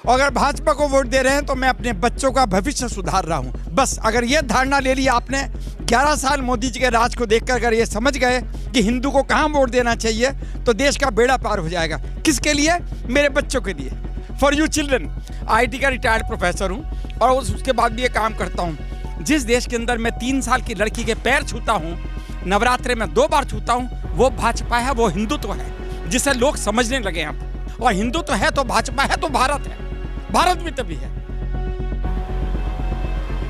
अगर भाजपा को वोट दे रहे हैं तो मैं अपने बच्चों का भविष्य सुधार रहा हूं। बस अगर ये धारणा ले ली आपने, 11 साल मोदी जी के राज को देखकर अगर ये समझ गए कि हिंदू को कहां वोट देना चाहिए तो देश का बेड़ा पार हो जाएगा। किसके लिए? मेरे बच्चों के लिए, फॉर यू चिल्ड्रन। IIT का रिटायर्ड प्रोफेसर हूँ और उसके बाद भी ये काम करता हूँ। जिस देश के अंदर मैं 3 साल की लड़की के पैर छूता हूँ, नवरात्रे में 2 बार छूता हूँ, वो भाजपा है, वो हिंदुत्व है, जिसे लोग समझने लगे अब। और हिंदुत्व है तो भाजपा है तो भारत है, भारत भी तभी है।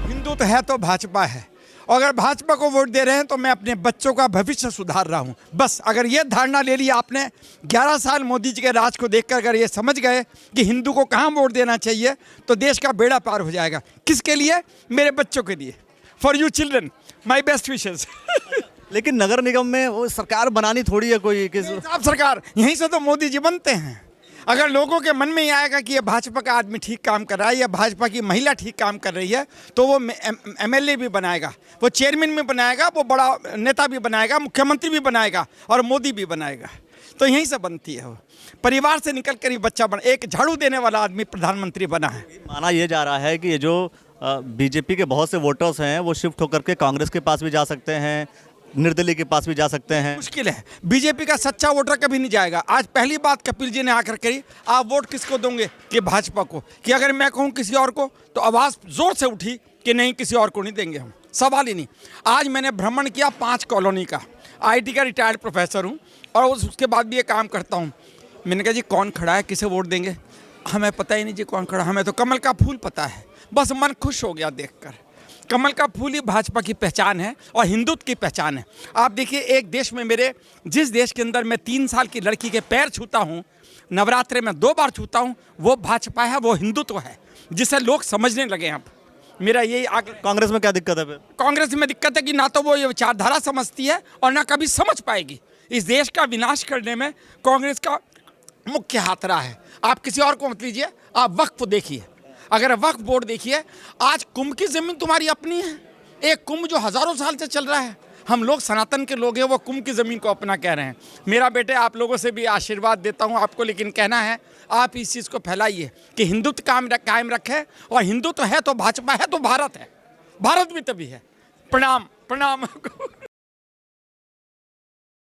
हिंदुत्व है तो भाजपा है। अगर भाजपा को वोट दे रहे हैं तो मैं अपने बच्चों का भविष्य सुधार रहा हूं। बस अगर ये धारणा ले ली आपने, 11 साल मोदी जी के राज को देखकर अगर ये समझ गए कि हिंदू को कहां वोट देना चाहिए तो देश का बेड़ा पार हो जाएगा। किसके लिए? मेरे बच्चों के लिए, for you children, my best wishes. लेकिन नगर निगम में वो सरकार बनानी थोड़ी है कोई आप सरकार, यहीं से तो मोदी जी बनते हैं। अगर लोगों के मन में ही आएगा कि ये भाजपा का आदमी ठीक काम कर रहा है या भाजपा की महिला ठीक काम कर रही है तो वो MLA भी बनाएगा, वो चेयरमैन भी बनाएगा, वो बड़ा नेता भी बनाएगा, मुख्यमंत्री भी बनाएगा और मोदी भी बनाएगा। तो यहीं से बनती है। वो परिवार से निकल कर ही बच्चा बना, एक झाड़ू देने वाला आदमी प्रधानमंत्री बना है। माना यह जा रहा है कि ये जो बीजेपी के बहुत से वोटर्स हैं वो शिफ्ट होकर के कांग्रेस के पास भी जा सकते हैं, निर्दलीय के पास भी जा सकते हैं। मुश्किल है, बीजेपी का सच्चा वोटर कभी नहीं जाएगा। आज पहली बात कपिल जी ने आकर कही, आप वोट किसको दोगे? कि भाजपा को। कि अगर मैं कहूँ किसी और को तो आवाज़ जोर से उठी कि नहीं, किसी और को नहीं देंगे हम, सवाल ही नहीं। आज मैंने भ्रमण किया 5 कॉलोनी का। IIT का रिटायर्ड प्रोफेसर हूँ और उसके बाद भी ये काम करता हूँ। मैंने कहा जी कौन खड़ा है, किसे वोट देंगे? हमें पता ही नहीं जी कौन खड़ा, हमें तो कमल का फूल पता है। बस मन खुश हो गया देखकर। कमल का फूल ही भाजपा की पहचान है और हिंदुत्व की पहचान है। आप देखिए, एक देश में मेरे, जिस देश के अंदर मैं 3 साल की लड़की के पैर छूता हूँ, नवरात्रे में 2 बार छूता हूँ, वो भाजपा है, वो हिंदुत्व है, जिसे लोग समझने लगे अब। मेरा यही कांग्रेस में क्या दिक्कत है फिर? कांग्रेस में दिक्कत है कि ना तो वो ये विचारधारा समझती है और ना कभी समझ पाएगी। इस देश का विनाश करने में कांग्रेस का मुख्य हाथ रहा है। आप किसी और को मत लीजिए, आप वक्फ देखिए। अगर वक्फ बोर्ड देखिए, आज कुंभ की ज़मीन तुम्हारी अपनी है। एक कुंभ जो हज़ारों साल से चल रहा है, हम लोग सनातन के लोग हैं, वो कुंभ की ज़मीन को अपना कह रहे हैं। मेरा बेटे, आप लोगों से भी आशीर्वाद देता हूं आपको, लेकिन कहना है आप इस चीज़ को फैलाइए कि हिंदुत्व कायम रखे। और हिंदुत्व है तो भाजपा है तो भारत है, भारत भी तभी है। प्रणाम प्रणाम।